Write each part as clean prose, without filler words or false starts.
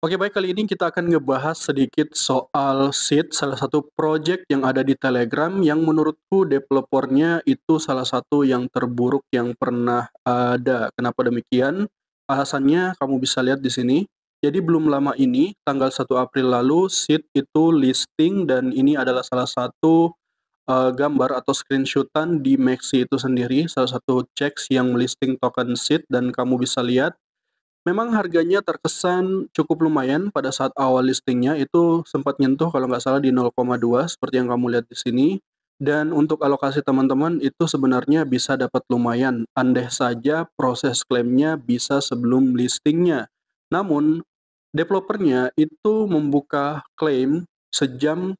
Oke baik, kali ini kita akan ngebahas sedikit soal Seed, salah satu project yang ada di Telegram yang menurutku developernya itu salah satu yang terburuk yang pernah ada. Kenapa demikian? Alasannya kamu bisa lihat di sini. Jadi belum lama ini, tanggal 1 April lalu, Seed itu listing dan ini adalah salah satu gambar atau screenshotan di Maxi itu sendiri, salah satu checks yang melisting token Seed dan kamu bisa lihat memang harganya terkesan cukup lumayan pada saat awal listingnya itu sempat nyentuh kalau nggak salah di 0,2 seperti yang kamu lihat di sini, dan untuk alokasi teman-teman itu sebenarnya bisa dapat lumayan, andai saja proses klaimnya bisa sebelum listingnya. Namun, developernya itu membuka klaim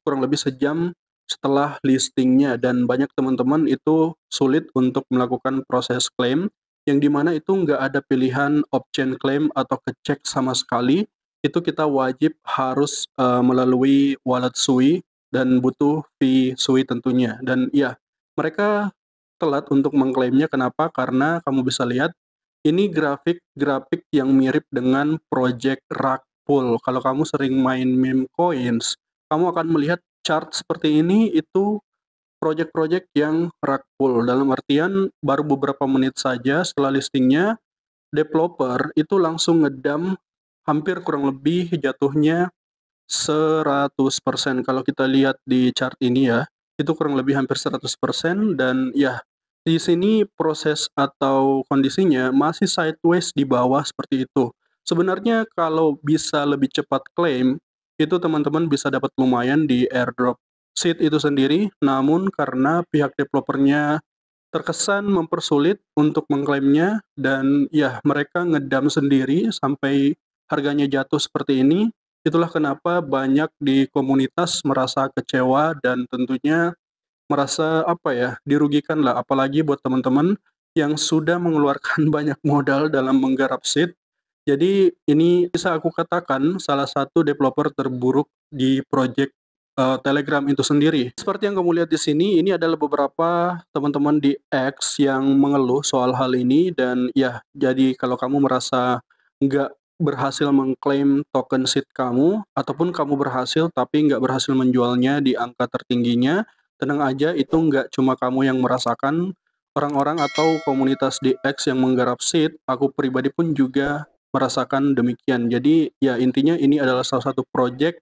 kurang lebih sejam setelah listingnya dan banyak teman-teman itu sulit untuk melakukan proses klaim yang dimana itu nggak ada pilihan option claim atau kecek sama sekali, itu kita wajib harus, melalui wallet Sui dan butuh fee Sui tentunya. Dan iya, mereka telat untuk mengklaimnya kenapa? Karena kamu bisa lihat, ini grafik-grafik yang mirip dengan project rug pull. Kalau kamu sering main meme coins, kamu akan melihat chart seperti ini itu project-project yang rug pull, dalam artian baru beberapa menit saja setelah listingnya, developer itu langsung ngedump hampir kurang lebih jatuhnya 100%. Kalau kita lihat di chart ini ya, itu kurang lebih hampir 100% dan ya, di sini proses atau kondisinya masih sideways di bawah seperti itu. Sebenarnya kalau bisa lebih cepat claim, itu teman-teman bisa dapat lumayan di airdrop seed itu sendiri, namun karena pihak developernya terkesan mempersulit untuk mengklaimnya dan ya mereka ngedam sendiri sampai harganya jatuh seperti ini. Itulah kenapa banyak di komunitas merasa kecewa dan tentunya merasa apa ya, dirugikan lah apalagi buat teman-teman yang sudah mengeluarkan banyak modal dalam menggarap seed. Jadi ini bisa aku katakan salah satu developer terburuk di project Telegram itu sendiri. Seperti yang kamu lihat di sini, ini adalah beberapa teman-teman di X yang mengeluh soal hal ini dan ya, jadi kalau kamu merasa nggak berhasil mengklaim token seed kamu, ataupun kamu berhasil tapi nggak berhasil menjualnya di angka tertingginya, tenang aja itu nggak cuma kamu yang merasakan, orang-orang atau komunitas di X yang menggarap seed, aku pribadi pun juga merasakan demikian. Jadi ya intinya ini adalah salah satu project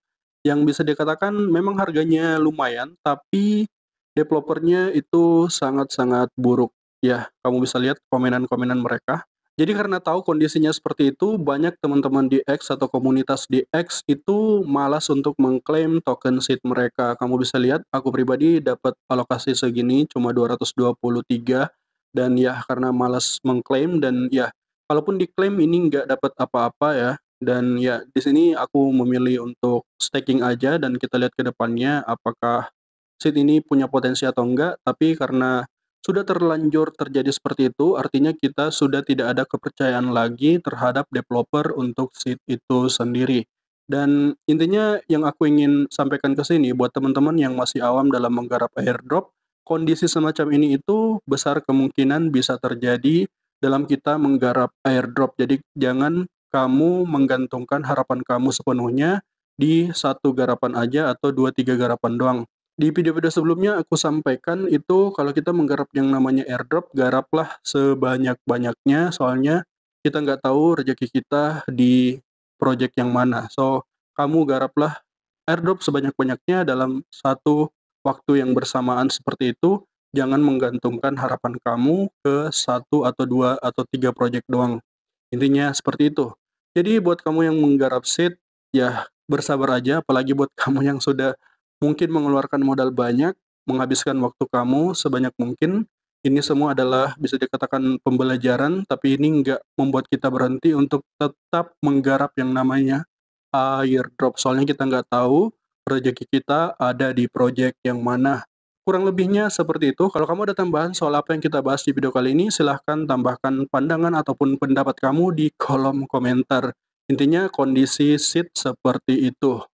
yang bisa dikatakan memang harganya lumayan, tapi developernya itu sangat-sangat buruk. Ya, kamu bisa lihat komenan-komenan mereka. Jadi karena tahu kondisinya seperti itu, banyak teman-teman di X atau komunitas di X itu malas untuk mengklaim token seed mereka. Kamu bisa lihat, aku pribadi dapat alokasi segini cuma 223 dan ya karena malas mengklaim dan ya kalaupun diklaim ini nggak dapat apa-apa ya, dan ya di sini aku memilih untuk staking aja dan kita lihat ke depannya apakah seed ini punya potensi atau enggak, tapi karena sudah terlanjur terjadi seperti itu, artinya kita sudah tidak ada kepercayaan lagi terhadap developer untuk seed itu sendiri. Dan intinya yang aku ingin sampaikan ke sini buat teman-teman yang masih awam dalam menggarap airdrop, kondisi semacam ini itu besar kemungkinan bisa terjadi dalam kita menggarap airdrop. Jadi jangan kamu menggantungkan harapan kamu sepenuhnya di satu garapan aja atau 2 3 garapan doang. Di video-video sebelumnya aku sampaikan itu kalau kita menggarap yang namanya airdrop, garaplah sebanyak-banyaknya soalnya kita nggak tahu rezeki kita di project yang mana. So, kamu garaplah airdrop sebanyak-banyaknya dalam satu waktu yang bersamaan seperti itu, jangan menggantungkan harapan kamu ke satu atau 2 atau 3 project doang. Intinya seperti itu. Jadi buat kamu yang menggarap seed, ya bersabar aja, apalagi buat kamu yang sudah mungkin mengeluarkan modal banyak, menghabiskan waktu kamu sebanyak mungkin. Ini semua adalah bisa dikatakan pembelajaran, tapi ini nggak membuat kita berhenti untuk tetap menggarap yang namanya airdrop. Soalnya kita nggak tahu rezeki kita ada di project yang mana. Kurang lebihnya seperti itu. Kalau kamu ada tambahan soal apa yang kita bahas di video kali ini, silahkan tambahkan pandangan ataupun pendapat kamu di kolom komentar. Intinya kondisi seed seperti itu.